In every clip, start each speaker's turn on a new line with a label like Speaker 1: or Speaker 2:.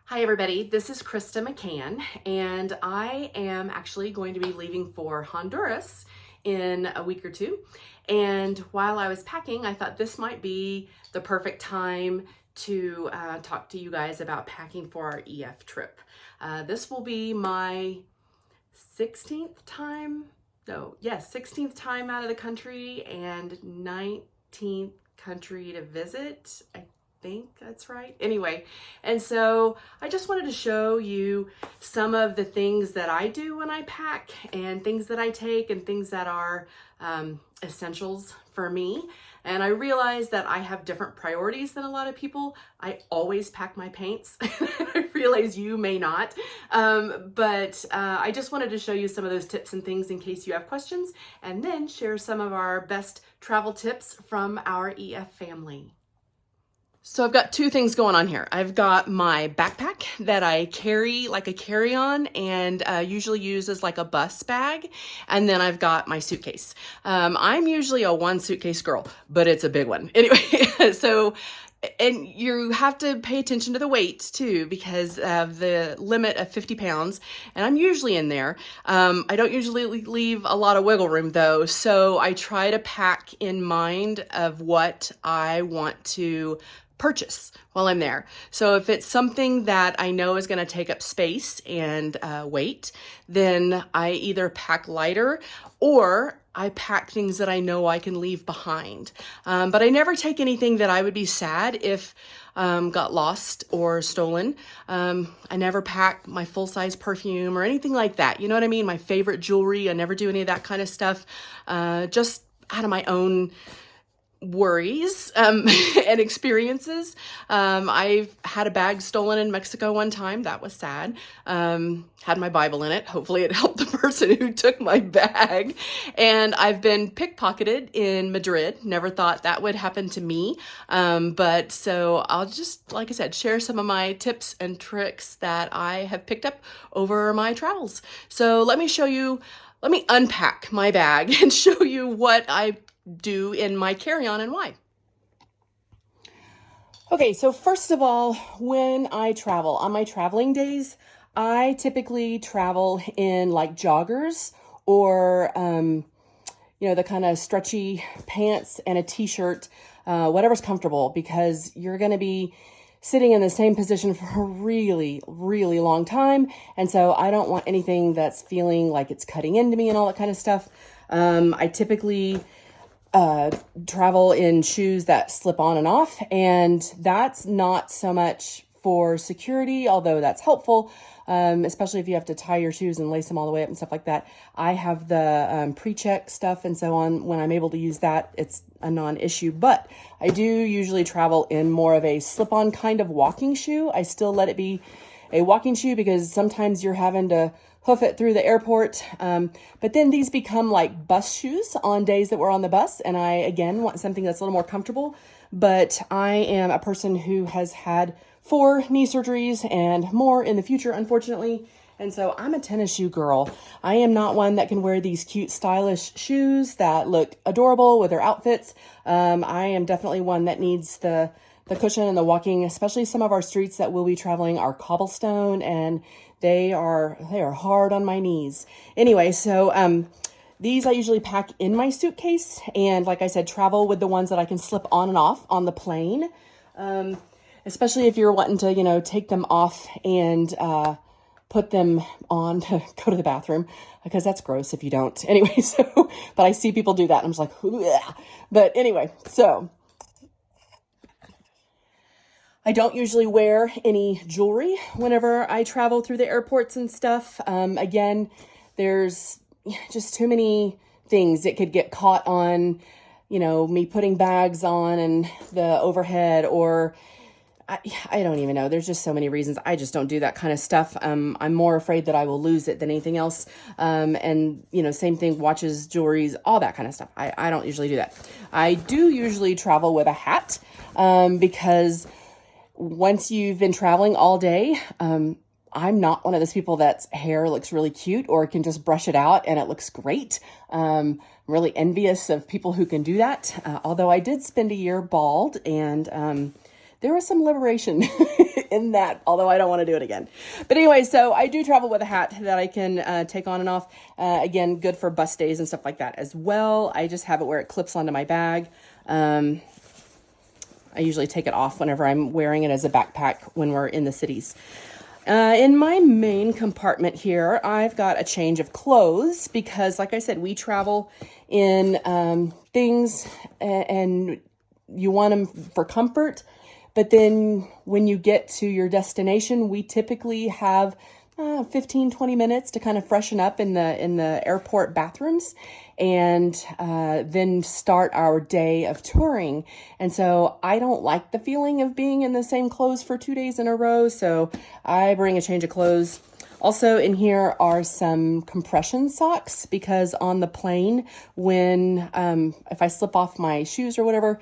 Speaker 1: Hi everybody, this is Krista McCann, and I am actually going to be leaving for Honduras in a week or two. And while I was packing, I thought this might be the perfect time to talk to you guys about packing for our EF trip. This will be my 16th time, 16th time out of the country and 19th country to visit. I think that's right. Anyway, and so I just wanted to show you some of the things that I do when I pack and things that I take and things that are essentials for me. And I realize that I have different priorities than a lot of people. I always pack my paints. I realize you may not, but I just wanted to show you some of those tips and things in case you have questions, and then share some of our best travel tips from our EF family. So I've got two things going on here. I've got my backpack that I carry like a carry-on and usually use as like a bus bag. And then I've got my suitcase. I'm usually a one suitcase girl, but it's a big one. Anyway, and you have to pay attention to the weight too, because of the limit of 50 pounds. And I'm usually in there. I don't usually leave a lot of wiggle room though. So I try to pack in mind of what I want to purchase while I'm there. So if it's something that I know is going to take up space and weight, then I either pack lighter or I pack things that I know I can leave behind. But I never take anything that I would be sad if got lost or stolen. I never pack my full-size perfume or anything like that. You know what I mean? My favorite jewelry. I never do any of that kind of stuff. Just out of my own worries and experiences. I've had a bag stolen in Mexico one time. That was sad. Had my Bible in it. Hopefully it helped the person who took my bag. And I've been pickpocketed in Madrid. Never thought that would happen to me. But so I'll just, like I said, share some of my tips and tricks that I have picked up over my travels. So let me unpack my bag and show you what I do in my carry-on and why. Okay, so first of all, when I travel, on my traveling days, I typically travel in like joggers or, the kind of stretchy pants and a t-shirt, whatever's comfortable, because you're going to be sitting in the same position for a really, really long time. And so I don't want anything that's feeling like it's cutting into me and all that kind of stuff. I typically travel in shoes that slip on and off, and that's not so much for security, although that's helpful, especially if you have to tie your shoes and lace them all the way up and stuff like that. I have the pre-check stuff and so on. When I'm able to use that, it's a non-issue, but I do usually travel in more of a slip-on kind of walking shoe. I still let it be a walking shoe because sometimes you're having to hoof it through the airport. But then these become like bus shoes on days that we're on the bus. And I, again, want something that's a little more comfortable. But I am a person who has had 4 knee surgeries and more in the future, unfortunately. And so I'm a tennis shoe girl. I am not one that can wear these cute, stylish shoes that look adorable with their outfits. I am definitely one that needs the cushion and the walking, especially some of our streets that we'll be traveling are cobblestone, and they are hard on my knees. Anyway, so these I usually pack in my suitcase, and like I said, travel with the ones that I can slip on and off on the plane. Especially if you're wanting to, take them off and put them on to go to the bathroom, because that's gross if you don't. Anyway, but I see people do that, and I'm just like, ugh. But anyway, so I don't usually wear any jewelry whenever I travel through the airports and stuff. Again, there's just too many things that could get caught on, me putting bags on and the overhead, or I don't even know. There's just so many reasons. I just don't do that kind of stuff. I'm more afraid that I will lose it than anything else. And same thing, watches, jewelries, all that kind of stuff. I don't usually do that. I do usually travel with a hat, because once you've been traveling all day, I'm not one of those people that's hair looks really cute or can just brush it out and it looks great. I'm really envious of people who can do that. Although I did spend a year bald, and there was some liberation in that, although I don't want to do it again. But anyway, so I do travel with a hat that I can take on and off. Again, good for bus days and stuff like that as well. I just have it where it clips onto my bag. I usually take it off whenever I'm wearing it as a backpack when we're in the cities. In my main compartment here, I've got a change of clothes because, like I said, we travel in things and you want them for comfort. But then when you get to your destination, we typically have 15, 20 minutes to kind of freshen up in the airport bathrooms and then start our day of touring. And so I don't like the feeling of being in the same clothes for 2 days in a row. So I bring a change of clothes. Also in here are some compression socks because on the plane, when if I slip off my shoes or whatever,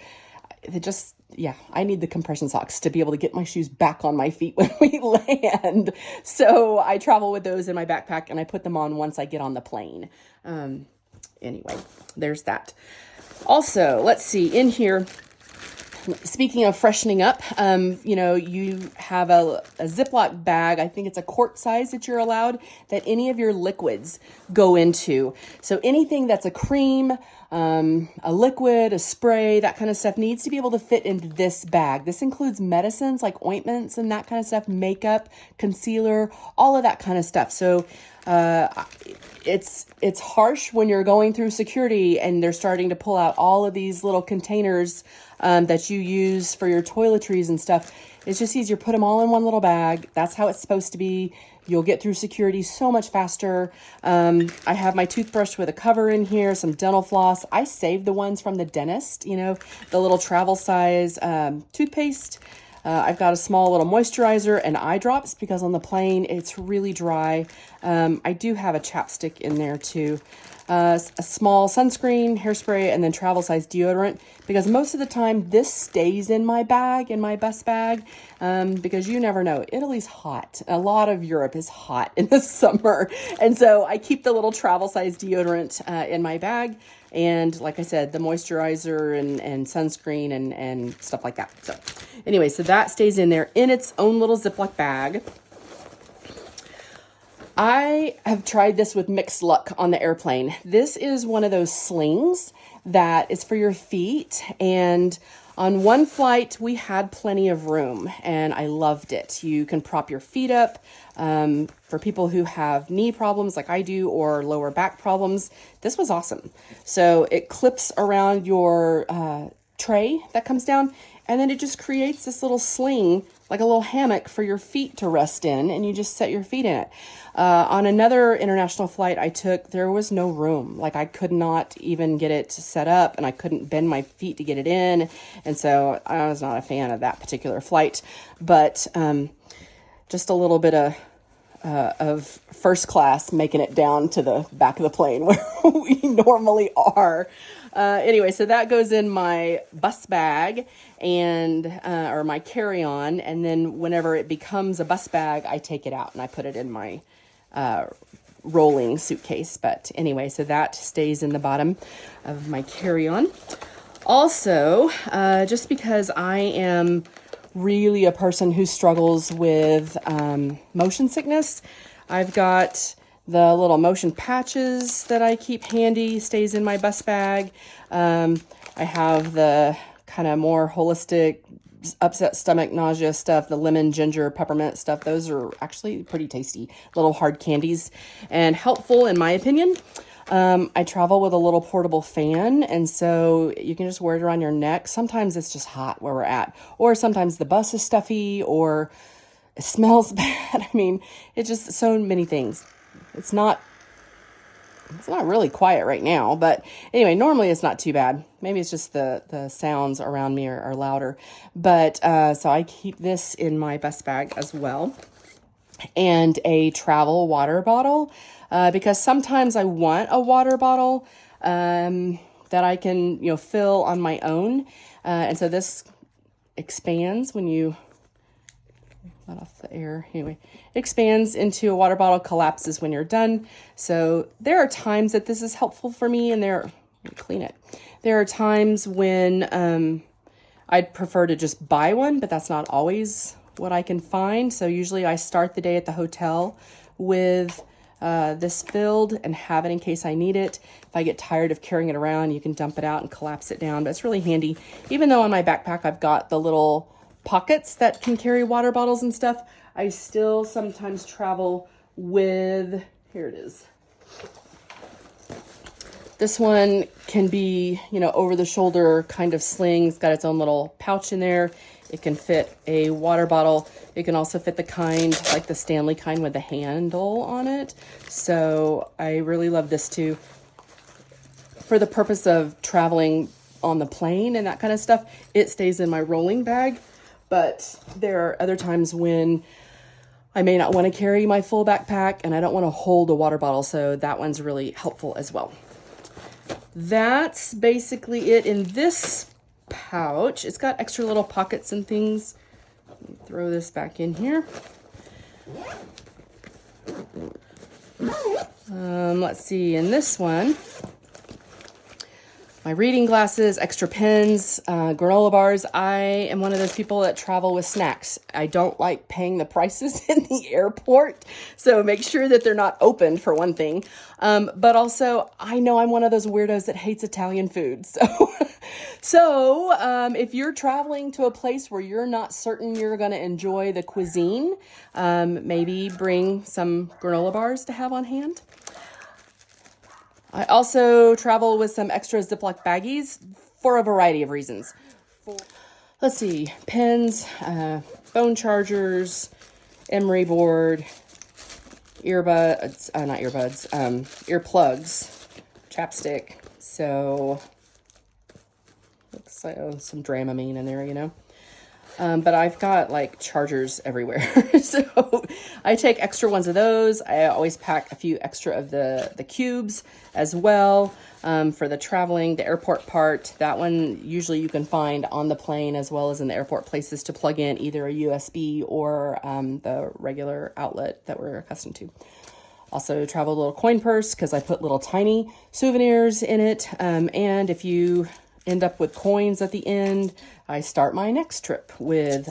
Speaker 1: I need the compression socks to be able to get my shoes back on my feet when we land. So I travel with those in my backpack and I put them on once I get on the plane. Anyway, there's that. Also, let's see, in here, speaking of freshening up, you have a Ziploc bag. I think it's a quart size that you're allowed that any of your liquids go into. So anything that's a cream, a liquid, a spray, that kind of stuff needs to be able to fit into this bag. This includes medicines like ointments and that kind of stuff, makeup, concealer, all of that kind of stuff. So it's harsh when you're going through security and they're starting to pull out all of these little containers that you use for your toiletries and stuff. It's just easier. Put them all in one little bag. That's how it's supposed to be. You'll get through security so much faster. I have my toothbrush with a cover in here, some dental floss. I saved the ones from the dentist, the little travel size toothpaste. I've got a small little moisturizer and eye drops because on the plane it's really dry. I do have a chapstick in there too. A small sunscreen, hairspray, and then travel size deodorant because most of the time this stays in my bag, in my bus bag, because you never know. Italy's hot. A lot of Europe is hot in the summer. And so I keep the little travel size deodorant in my bag. And like I said, the moisturizer and sunscreen and stuff like that. So anyway, so that stays in there in its own little Ziploc bag. I have tried this with mixed luck on the airplane. This is one of those slings that is for your feet. And on one flight, we had plenty of room and I loved it. You can prop your feet up. For people who have knee problems like I do or lower back problems, this was awesome. So it clips around your tray that comes down and then it just creates this little sling, like a little hammock for your feet to rest in, and you just set your feet in it. On another international flight I took, there was no room. Like I could not even get it set up and I couldn't bend my feet to get it in. And so I was not a fan of that particular flight, but just a little bit of first class making it down to the back of the plane where we normally are. Anyway, so that goes in my bus bag and or my carry-on, and then whenever it becomes a bus bag, I take it out and I put it in my rolling suitcase. But anyway, so that stays in the bottom of my carry-on. Also, just because I am really a person who struggles with motion sickness, I've got the little motion patches that I keep handy, stays in my bus bag. I have the kind of more holistic upset stomach, nausea stuff, the lemon, ginger, peppermint stuff. Those are actually pretty tasty little hard candies and helpful in my opinion. I travel with a little portable fan, and so you can just wear it around your neck. Sometimes it's just hot where we're at, or sometimes the bus is stuffy, or it smells bad. I mean, it's just so many things. It's not really quiet right now, but anyway, normally it's not too bad. Maybe it's just the sounds around me are louder. But so I keep this in my bus bag as well, and a travel water bottle. Because sometimes I want a water bottle that I can, fill on my own. And so this expands when you let off the air. Anyway, it expands into a water bottle, collapses when you're done. So there are times that this is helpful for me, and let me clean it. There are times when I'd prefer to just buy one, but that's not always what I can find. So usually I start the day at the hotel with this filled and have it in case I need it. If I get tired of carrying it around, you can dump it out and collapse it down. But it's really handy. Even though on my backpack I've got the little pockets that can carry water bottles and stuff, I still sometimes travel with, here it is. This one can be, you know, over the shoulder kind of sling. It's got its own little pouch in there. It can fit a water bottle. It can also fit the kind, like the Stanley kind with the handle on it. So I really love this too. For the purpose of traveling on the plane and that kind of stuff, it stays in my rolling bag. But there are other times when I may not want to carry my full backpack and I don't want to hold a water bottle. So that one's really helpful as well. That's basically it in this pouch. It's got extra little pockets and things. Let me throw this back in here. Let's see, in this one, my reading glasses, extra pens, granola bars. I am one of those people that travel with snacks. I don't like paying the prices in the airport, so make sure that they're not opened for one thing. But also, I know I'm one of those weirdos that hates Italian food. So if you're traveling to a place where you're not certain you're going to enjoy the cuisine, maybe bring some granola bars to have on hand. I also travel with some extra Ziploc baggies for a variety of reasons. Let's see, pens, phone chargers, emery board, earbuds, not earbuds, earplugs, chapstick. So looks like some Dramamine in there, you know. But I've got like chargers everywhere. So I take extra ones of those. I always pack a few extra of the cubes as well, for the traveling, the airport part. That one usually you can find on the plane as well as in the airport places to plug in either a USB or the regular outlet that we're accustomed to. Also travel a little coin purse because I put little tiny souvenirs in it. And if you end up with coins at the end, I start my next trip with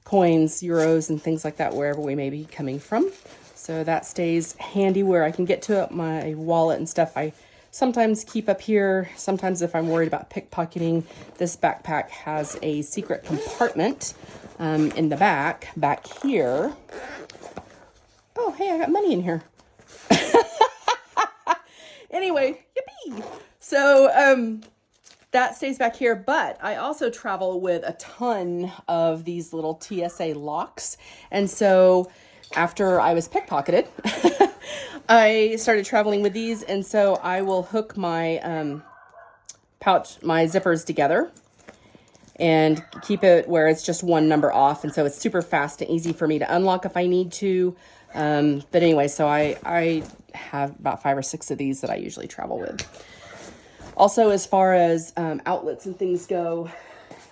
Speaker 1: coins, euros, and things like that, wherever we may be coming from. So that stays handy where I can get to it. My wallet and stuff I sometimes keep up here. Sometimes if I'm worried about pickpocketing, this backpack has a secret compartment in the back here. Oh, hey, I got money in here. Anyway, yippee! So, that stays back here, but I also travel with a ton of these little TSA locks. And so after I was pickpocketed, I started traveling with these. And so I will hook my pouch, my zippers together and keep it where it's just one number off. And so it's super fast and easy for me to unlock if I need to. But anyway, so I have about 5 or 6 of these that I usually travel with. Also, as far as outlets and things go,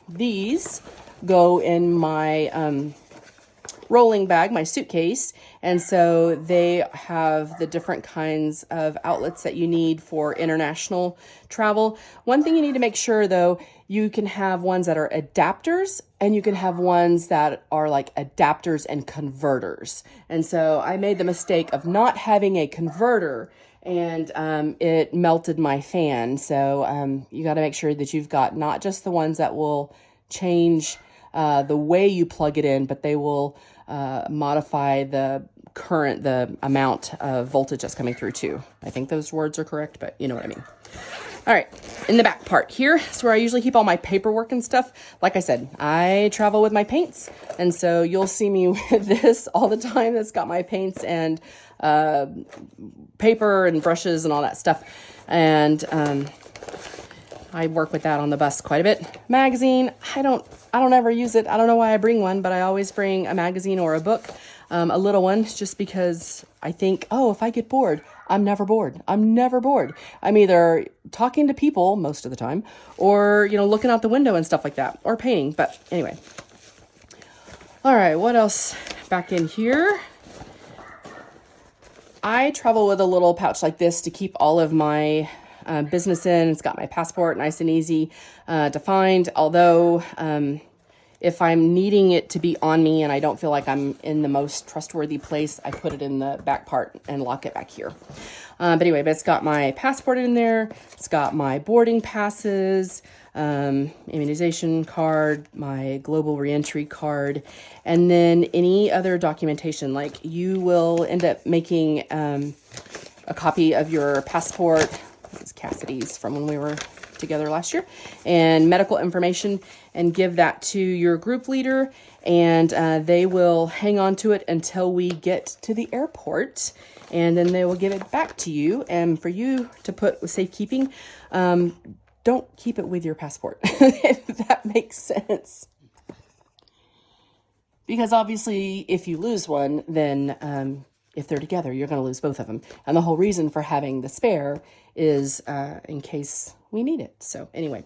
Speaker 1: these go in my rolling bag, my suitcase. And so they have the different kinds of outlets that you need for international travel. One thing you need to make sure, though, you can have ones that are adapters and you can have ones that are like adapters and converters. And so I made the mistake of not having a converter, and it melted my fan. So you got to make sure that you've got not just the ones that will change the way you plug it in, but they will modify the amount of voltage that's coming through too. I think those words are correct, but you know what I mean. All right, in the back part here is where I usually keep all my paperwork and stuff. Like I said, I travel with my paints, and so you'll see me with this all the time. It's got my paints and paper and brushes and all that stuff. And I work with that on the bus quite a bit. Magazine, I don't ever use it. I don't know why I bring one, but I always bring a magazine or a book, a little one, just because I think, oh, if I get bored, I'm never bored. I'm never bored. I'm either talking to people most of the time or, looking out the window and stuff like that, or painting. But anyway. All right, what else back in here? I travel with a little pouch like this to keep all of my business in. It's got my passport, nice and easy to find. Although if I'm needing it to be on me and I don't feel like I'm in the most trustworthy place, I put it in the back part and lock it back here. But it's got my passport in there. It's got my boarding passes, immunization card, my global reentry card, and then any other documentation. Like, you will end up making a copy of your passport. This is Cassidy's from when we were together last year, and medical information, and give that to your group leader, and they will hang on to it until we get to the airport, and then they will give it back to you. And for you to put with safekeeping, don't keep it with your passport, if that makes sense. Because obviously, if you lose one, then if they're together, you're going to lose both of them. And the whole reason for having the spare is in case we need it. So anyway,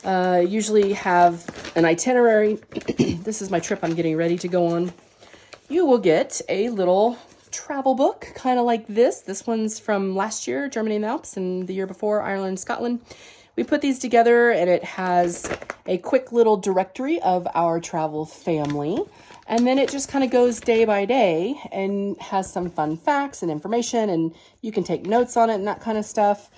Speaker 1: usually have an itinerary. This is my trip I'm getting ready to go on. You will get a little travel book, kind of like this. This one's from last year, Germany and the Alps, and the year before, Ireland and Scotland. We put these together, and it has a quick little directory of our travel family. And then it just kind of goes day by day and has some fun facts and information, and you can take notes on it and that kind of stuff.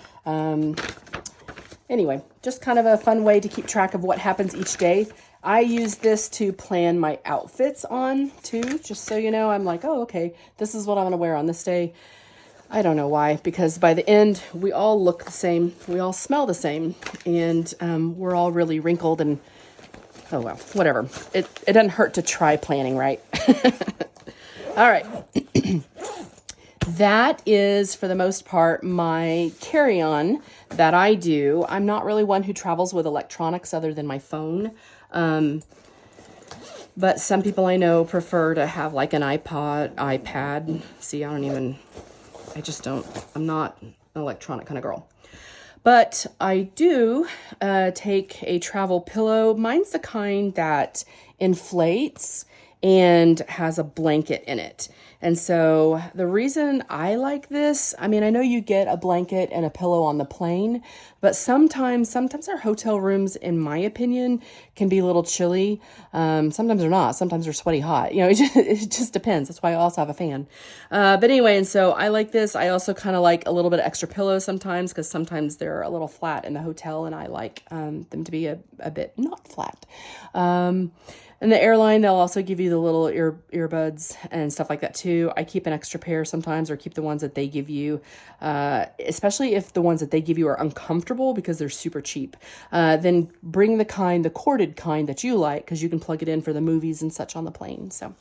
Speaker 1: Anyway, just kind of a fun way to keep track of what happens each day. I use this to plan my outfits on too, just so you know. I'm like, oh, okay, this is what I'm going to wear on this day. I don't know why, because by the end, we all look the same. We all smell the same, and we're all really wrinkled and, oh, well, whatever. It doesn't hurt to try planning, right? All right. That is, for the most part, my carry-on that I do. I'm not really one who travels with electronics other than my phone. But some people I know prefer to have like an iPad. See, I'm not an electronic kind of girl. But I do take a travel pillow. Mine's the kind that inflates and has a blanket in it. And so the reason I like this, I mean, I know you get a blanket and a pillow on the plane, but sometimes our hotel rooms, in my opinion, can be a little chilly. Sometimes they're not. Sometimes they're sweaty hot. It just depends. That's why I also have a fan. But anyway, and so I like this. I also kind of like a little bit of extra pillow sometimes, because sometimes they're a little flat in the hotel, and I like them to be a bit not flat. And the airline, they'll also give you the little earbuds and stuff like that too. I keep an extra pair sometimes, or keep the ones that they give you, especially if the ones that they give you are uncomfortable because they're super cheap. Then bring the corded kind that you like, because you can plug it in for the movies and such on the plane. So,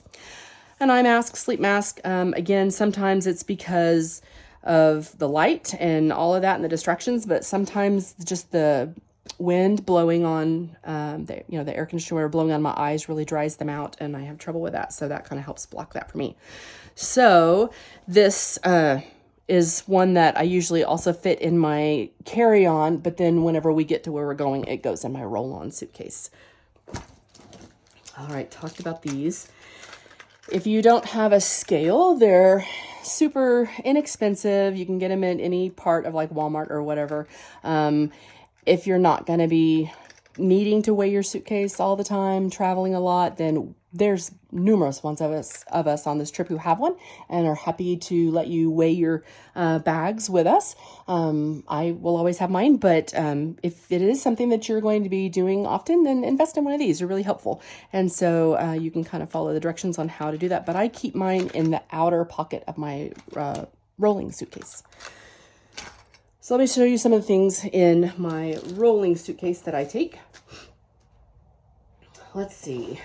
Speaker 1: an eye mask, sleep mask. Again, sometimes it's because of the light and all of that and the distractions, but sometimes just the wind blowing on the air conditioner blowing on my eyes really dries them out, and I have trouble with that, so that kind of helps block that for me. So this is one that I usually also fit in my carry-on, but then whenever we get to where we're going, it goes in my roll-on suitcase. All right, talked about these. If you don't have a scale, they're super inexpensive. You can get them in any part of like Walmart or whatever. If you're not going to be needing to weigh your suitcase all the time, traveling a lot, then there's numerous ones of us on this trip who have one and are happy to let you weigh your bags with us. I will always have mine, but if it is something that you're going to be doing often, then invest in one of these. They're really helpful. And so you can kind of follow the directions on how to do that. But I keep mine in the outer pocket of my rolling suitcase. So let me show you some of the things in my rolling suitcase that I take. Let's see.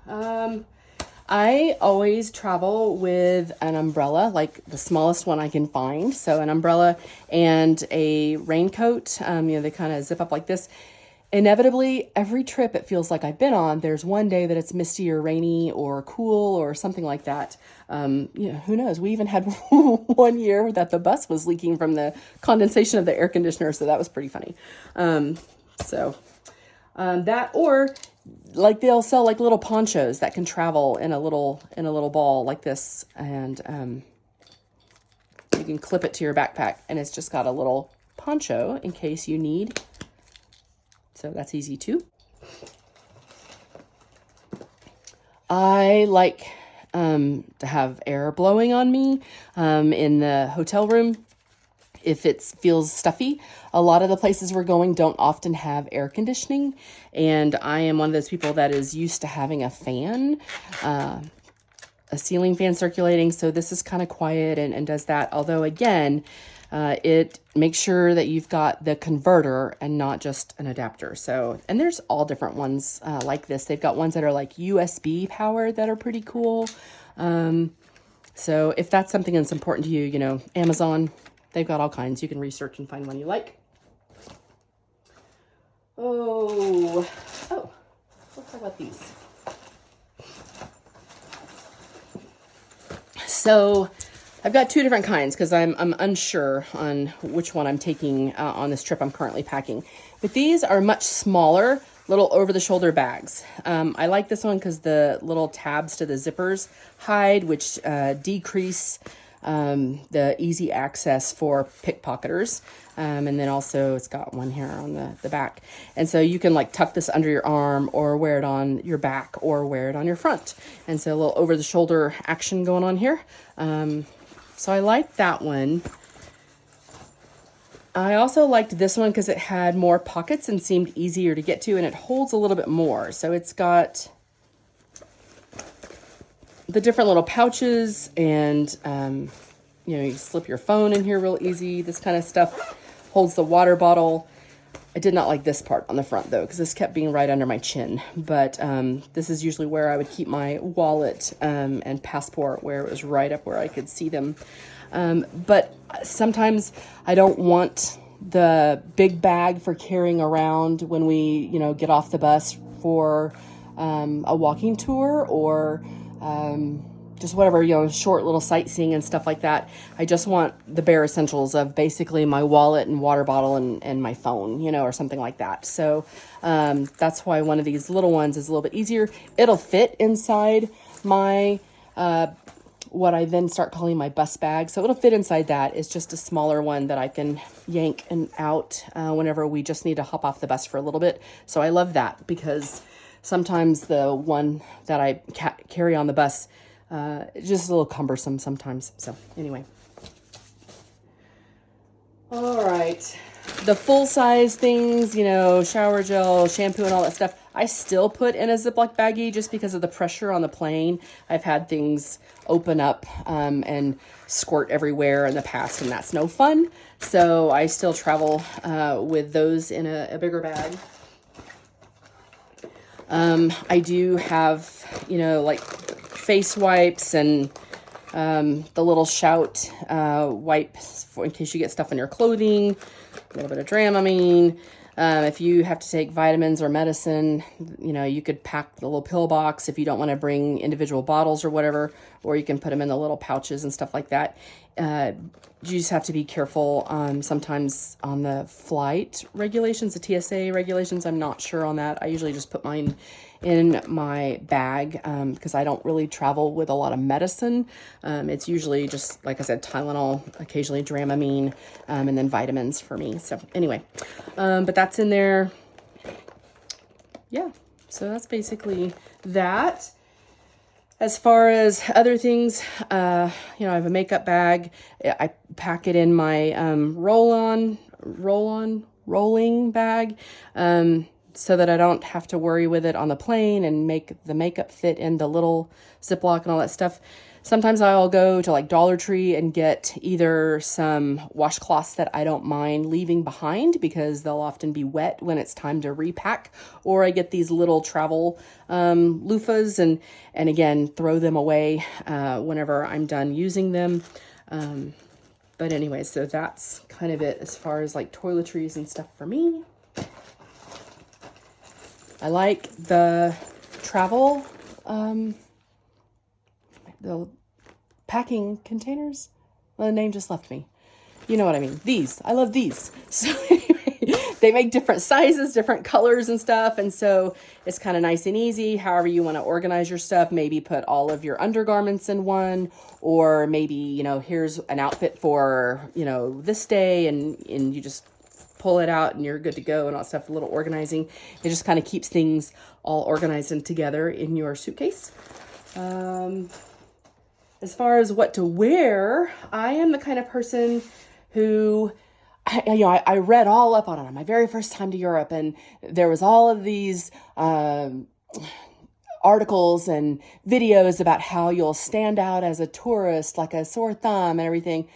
Speaker 1: I always travel with an umbrella, like the smallest one I can find. So an umbrella and a raincoat. They kind of zip up like this. Inevitably, every trip it feels like I've been on, there's one day that it's misty or rainy or cool or something like that. Who knows? We even had one year that the bus was leaking from the condensation of the air conditioner, so that was pretty funny. That, or like they'll sell like little ponchos that can travel in a little ball like this, and you can clip it to your backpack, and it's just got a little poncho in case you need. So that's easy too. I like to have air blowing on me in the hotel room if it feels stuffy. A lot of the places we're going don't often have air conditioning, and I am one of those people that is used to having a fan, a ceiling fan circulating, so this is kind of quiet and does that. Although again, it makes sure that you've got the converter and not just an adapter. So, and there's all different ones like this. They've got ones that are like USB powered that are pretty cool. So if that's something that's important to you, you know, Amazon, they've got all kinds. You can research and find one you like. Oh, let's talk about these. So I've got two different kinds because I'm unsure on which one I'm taking on this trip I'm currently packing. But these are much smaller, little over-the-shoulder bags. I like this one because the little tabs to the zippers hide, which decrease the easy access for pickpocketers. And then also it's got one here on the back. And so you can like tuck this under your arm or wear it on your back or wear it on your front. And so a little over the shoulder action going on here. So I like that one. I also liked this one because it had more pockets and seemed easier to get to, and it holds a little bit more. So it's got the different little pouches and, you know, you slip your phone in here real easy. This kind of stuff holds the water bottle. I did not like this part on the front though, because this kept being right under my chin. But this is usually where I would keep my wallet and passport, where it was right up where I could see them. But sometimes I don't want the big bag for carrying around when we, you know, get off the bus for a walking tour or just whatever, you know, short little sightseeing and stuff like that. I just want the bare essentials of basically my wallet and water bottle and my phone, you know, or something like that. So that's why one of these little ones is a little bit easier. It'll fit inside my what I then start calling my bus bag. So it'll fit inside that. It's just a smaller one that I can yank and out whenever we just need to hop off the bus for a little bit. So I love that because sometimes the one that I carry on the bus it's just a little cumbersome sometimes. So anyway. All right. The full size things, you know, shower gel, shampoo and all that stuff, I still put in a Ziploc baggie just because of the pressure on the plane. I've had things open up and squirt everywhere in the past, and that's no fun. So I still travel with those in a bigger bag. I do have, you know, like face wipes and the little Shout wipes in case you get stuff in your clothing, a little bit of Dramamine. If you have to take vitamins or medicine, you know, you could pack the little pill box if you don't want to bring individual bottles or whatever, or you can put them in the little pouches and stuff like that. You just have to be careful sometimes on the flight regulations, the TSA regulations. I'm not sure on that. I usually just put mine in my bag because I don't really travel with a lot of medicine. It's usually just, like I said, Tylenol, occasionally Dramamine, and then vitamins for me. So anyway, but that's in there. Yeah, so that's basically that. As far as other things, you know, I have a makeup bag. I pack it in my rolling bag so that I don't have to worry with it on the plane and make the makeup fit in the little Ziploc and all that stuff. Sometimes I'll go to like Dollar Tree and get either some washcloths that I don't mind leaving behind because they'll often be wet when it's time to repack, or I get these little travel loofahs and again throw them away whenever I'm done using them. But anyway, so that's kind of it as far as like toiletries and stuff for me. I like the travel the packing containers. Well, the name just left me. You know what I mean. These. I love these. So anyway, they make different sizes, different colors and stuff. And so it's kind of nice and easy. However you want to organize your stuff, maybe put all of your undergarments in one, or maybe, you know, here's an outfit for, you know, this day, and you just pull it out and you're good to go and all that stuff. A little organizing. It just kind of keeps things all organized and together in your suitcase. As far as what to wear, I am the kind of person who, I read all up on it on my very first time to Europe, and there was all of these articles and videos about how you'll stand out as a tourist like a sore thumb and everything,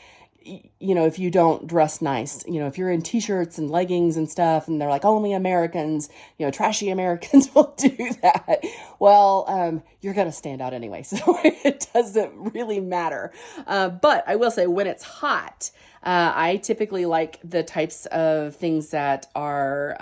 Speaker 1: if you don't dress nice. If you're in t-shirts and leggings and stuff, and they're like, only Americans, trashy Americans will do that. Well, you're going to stand out anyway, so it doesn't really matter. But I will say, when it's hot, I typically like the types of things that are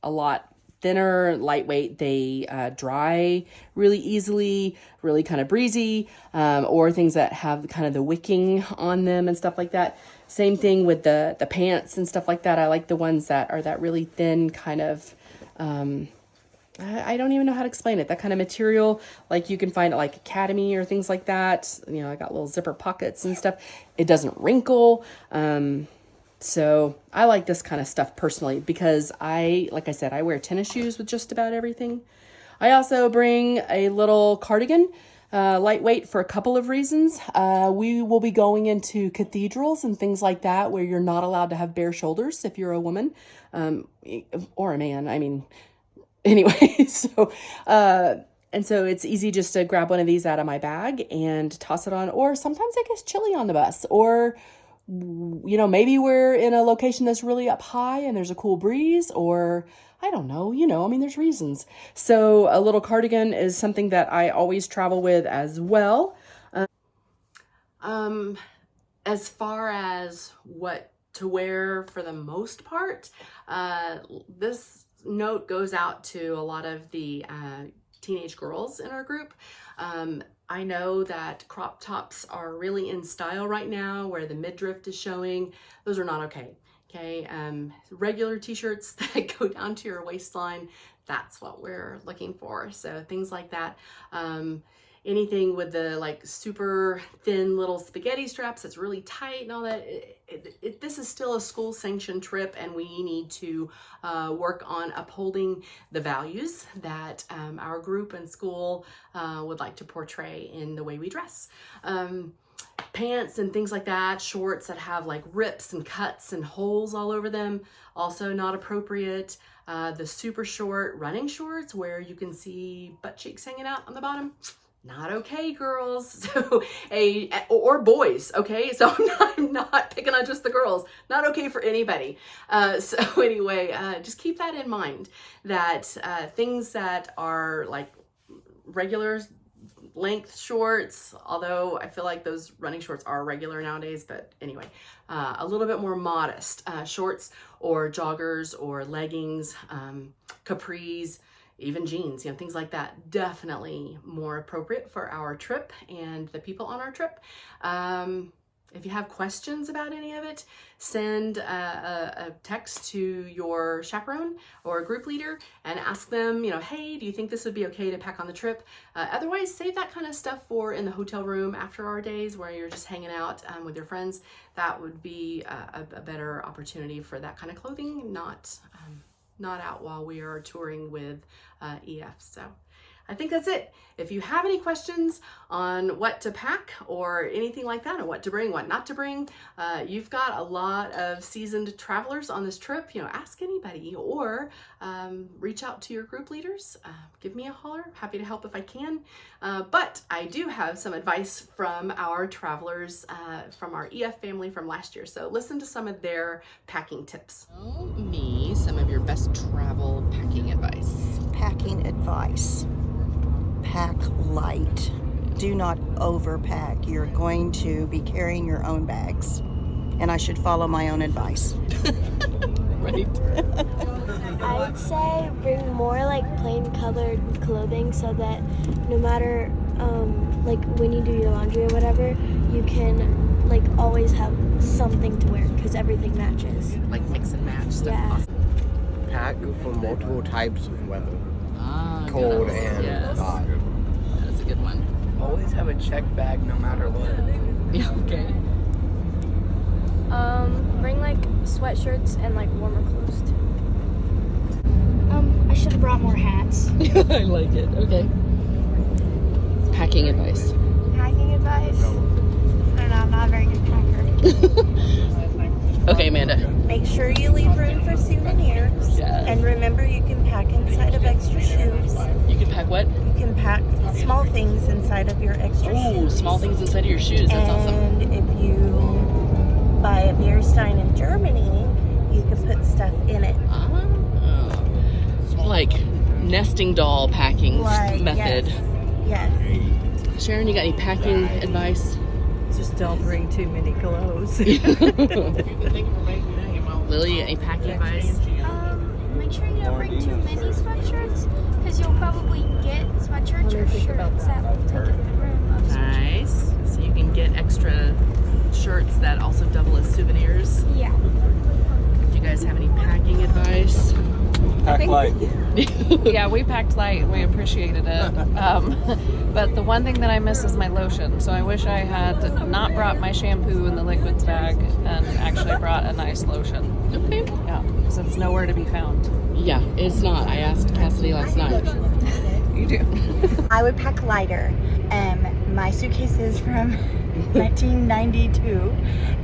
Speaker 1: a lot thinner, lightweight. They dry really easily, really kind of breezy, or things that have kind of the wicking on them and stuff like that. Same thing with the pants and stuff like that. I like the ones that are that really thin kind of, I don't even know how to explain it. That kind of material, like you can find at like Academy or things like that. I got little zipper pockets and stuff. It doesn't wrinkle. So I like this kind of stuff personally because like I said, I wear tennis shoes with just about everything. I also bring a little cardigan, lightweight, for a couple of reasons. We will be going into cathedrals and things like that where you're not allowed to have bare shoulders if you're a woman, or a man. I mean, anyway, so it's easy just to grab one of these out of my bag and toss it on, or sometimes it gets chilly on the bus, or maybe we're in a location that's really up high and there's a cool breeze, or I don't know, there's reasons. So a little cardigan is something that I always travel with as well. As far as what to wear for the most part, this note goes out to a lot of the teenage girls in our group. I know that crop tops are really in style right now, where the midriff is showing. Those are not okay. Okay, regular t-shirts that go down to your waistline, that's what we're looking for. So things like that. Anything with the like super thin little spaghetti straps that's really tight and all that. This is still a school sanctioned trip, and we need to work on upholding the values that our group and school would like to portray in the way we dress. Pants and things like that, shorts that have like rips and cuts and holes all over them, also not appropriate. The super short running shorts where you can see butt cheeks hanging out on the bottom, not okay, girls. So or boys, okay? So I'm not picking on just the girls. Not okay for anybody. So anyway, just keep that in mind, that things that are like regular length shorts, although I feel like those running shorts are regular nowadays, but anyway, a little bit more modest shorts or joggers or leggings, capris, even jeans, things like that, definitely more appropriate for our trip and the people on our trip. If you have questions about any of it, send a text to your chaperone or group leader and ask them, hey, do you think this would be okay to pack on the trip? Otherwise, save that kind of stuff for in the hotel room after our days where you're just hanging out with your friends. That would be a better opportunity for that kind of clothing, not out while we are touring with EF. So I think that's it. If you have any questions on what to pack or anything like that, or what to bring, what not to bring, you've got a lot of seasoned travelers on this trip. Ask anybody, or reach out to your group leaders. Give me a holler. Happy to help if I can. But I do have some advice from our travelers, from our EF family from last year. So listen to some of their packing tips. Tell me some of your best travel packing advice.
Speaker 2: Packing advice. Pack light. Do not overpack. You're going to be carrying your own bags. And I should follow my own advice.
Speaker 1: Right.
Speaker 3: I would say bring more like plain colored clothing so that no matter like when you do your laundry or whatever, you can like always have something to wear because everything matches.
Speaker 1: Like mix and match stuff.
Speaker 3: Yeah.
Speaker 1: Awesome.
Speaker 4: Pack for multiple types of weather.
Speaker 1: Cold
Speaker 4: and hot.
Speaker 1: That's a good one.
Speaker 5: Always have a check bag no matter what.
Speaker 1: Yeah, okay.
Speaker 3: Bring like sweatshirts and like warmer clothes too. I should have brought more hats.
Speaker 1: I like it. Okay. Packing advice.
Speaker 3: Packing advice? I don't know, I'm not a very good packer.
Speaker 1: Okay, Amanda.
Speaker 2: Make sure you leave room for souvenirs.
Speaker 1: Yes.
Speaker 2: And remember, you can pack inside of extra shoes.
Speaker 1: You can pack what?
Speaker 2: You can pack small things inside of your extra
Speaker 1: Ooh,
Speaker 2: shoes.
Speaker 1: small things inside of your shoes. That's awesome.
Speaker 2: And if you buy a beer stein in Germany, you can put stuff in it.
Speaker 1: Like nesting doll packing method.
Speaker 2: Yes.
Speaker 1: Sharon, you got any packing advice?
Speaker 2: Just don't bring too many clothes.
Speaker 1: Lily, any packing advice?
Speaker 3: Make sure you don't bring too many sweatshirts because you'll probably get sweatshirts or shirts that will take up the room of sweatshirts.
Speaker 1: Nice. So you can get extra shirts that also double as souvenirs.
Speaker 3: Yeah.
Speaker 1: Do you guys have any packing advice?
Speaker 5: Pack light.
Speaker 6: Yeah, we packed light. We appreciated it. But the one thing that I miss is my lotion. So I wish I had not brought my shampoo in the liquids bag and actually brought a nice lotion.
Speaker 1: Okay.
Speaker 6: Yeah, because it's nowhere to be found.
Speaker 1: Yeah, it's not. I asked Cassidy last night.
Speaker 6: You do.
Speaker 2: I would pack lighter. My suitcase is from 1992,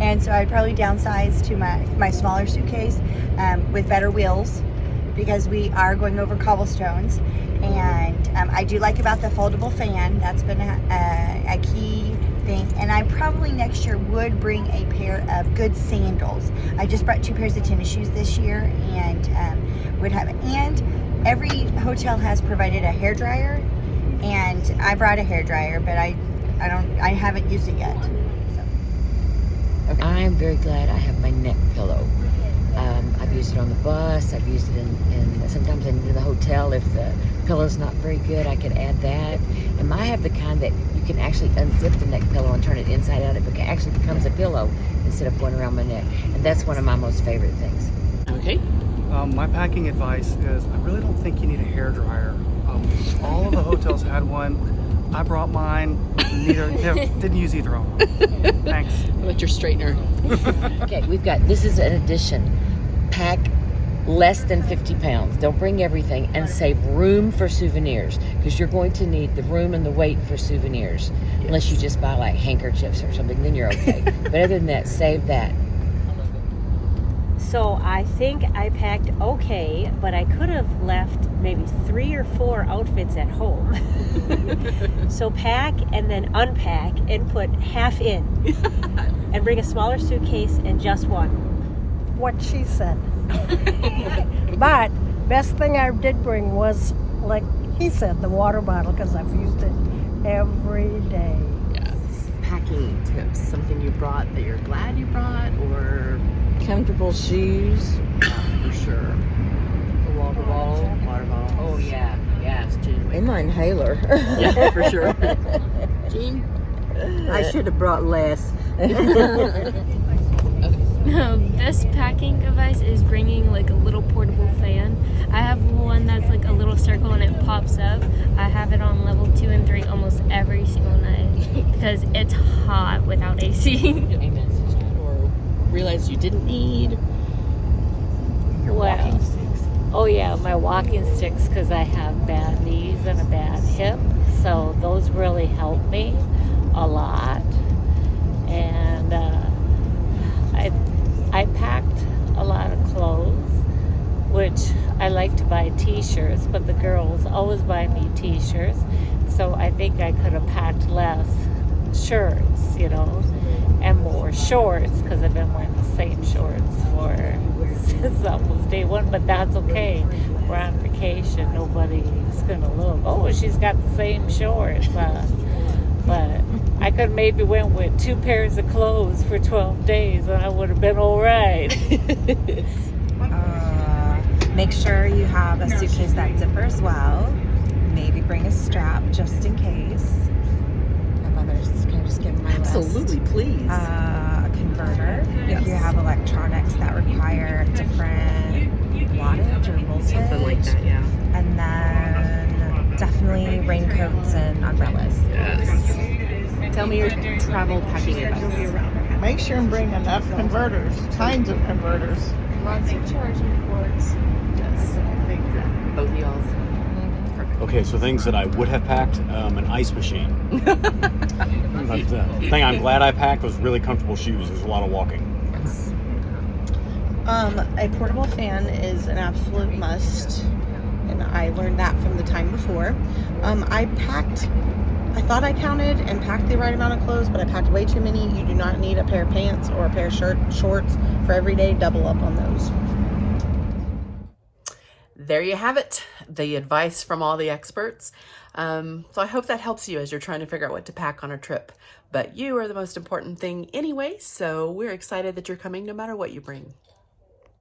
Speaker 2: and so I'd probably downsize to my smaller suitcase with better wheels, because we are going over cobblestones. And I do like about the foldable fan. That's been a key thing. And I probably next year would bring a pair of good sandals. I just brought 2 pairs of tennis shoes this year, and would have. And every hotel has provided a hairdryer, and I brought a hairdryer, but I haven't used it yet.
Speaker 7: I'm very glad I have my neck pillow. I've used it on the bus. I've used it in sometimes in the hotel. If the pillow's not very good, I can add that. And I have the kind that you can actually unzip the neck pillow and turn it inside out. It actually becomes a pillow instead of going around my neck. And that's one of my most favorite things.
Speaker 1: Okay.
Speaker 5: My packing advice is I really don't think you need a hairdryer. All of the hotels had one. I brought mine. Didn't use either of them. Thanks.
Speaker 1: What about your straightener?
Speaker 7: Okay, this is an addition. Pack less than 50 pounds. Don't bring everything, and save room for souvenirs, because you're going to need the room and the weight for souvenirs. Yes. Unless you just buy like handkerchiefs or something, then you're okay. But other than that, save that.
Speaker 8: So I think I packed okay, but I could have left maybe 3 or 4 outfits at home. So pack and then unpack and put half in. And bring a smaller suitcase and just one.
Speaker 9: What she said. But best thing I did bring was, like he said, the water bottle, because I've used it every day.
Speaker 1: Yes. Packing tips. Something you brought that you're glad you brought, or
Speaker 7: Comfortable shoes.
Speaker 1: for sure. The water bottle. Water bottle.
Speaker 7: Oh yeah, yeah.
Speaker 2: In my inhaler.
Speaker 1: Yeah, for sure. Jean?
Speaker 2: I should have brought less.
Speaker 3: Best packing advice is bringing like a little portable fan. I have one that's like a little circle and it pops up. I have it on level 2 and 3 almost every single night because it's hot without AC.
Speaker 1: Or realize you didn't need your
Speaker 8: Well,
Speaker 1: walking sticks.
Speaker 8: Oh yeah, my walking sticks, because I have bad knees and a bad hip. So those really help me a lot. And I packed a lot of clothes, which I like to buy t-shirts, but the girls always buy me t-shirts. So I think I could have packed less shirts, and more shorts, because I've been wearing the same shorts since almost day one, but that's okay. We're on vacation. Nobody's going to look, oh, she's got the same shorts. But I could maybe went with 2 pairs of clothes for 12 days and I would have been all right.
Speaker 10: Make sure you have a suitcase that zippers well. Maybe bring a strap just in case. My mother's kind of just giving my
Speaker 1: Absolutely,
Speaker 10: list.
Speaker 1: please.
Speaker 10: A converter. If you have electronics that require different wattage or voltage.
Speaker 1: Something like that, yeah.
Speaker 10: And then definitely raincoats and umbrellas.
Speaker 1: Yes. Tell me your travel packing advice.
Speaker 11: Make sure and bring enough converters, kinds of converters.
Speaker 6: Lots of charging cords.
Speaker 1: Yes. Both of y'all's.
Speaker 12: Okay, so things that I would have packed, an ice machine. But the thing I'm glad I packed was really comfortable shoes. There's a lot of walking.
Speaker 10: A portable fan is an absolute must, and I learned that from the time before. I thought I counted and packed the right amount of clothes, but I packed way too many. You do not need a pair of pants or a pair of shorts for every day. Double up on those.
Speaker 1: There you have it, the advice from all the experts. So I hope that helps you as you're trying to figure out what to pack on a trip. But you are the most important thing anyway, so we're excited that you're coming no matter what you bring.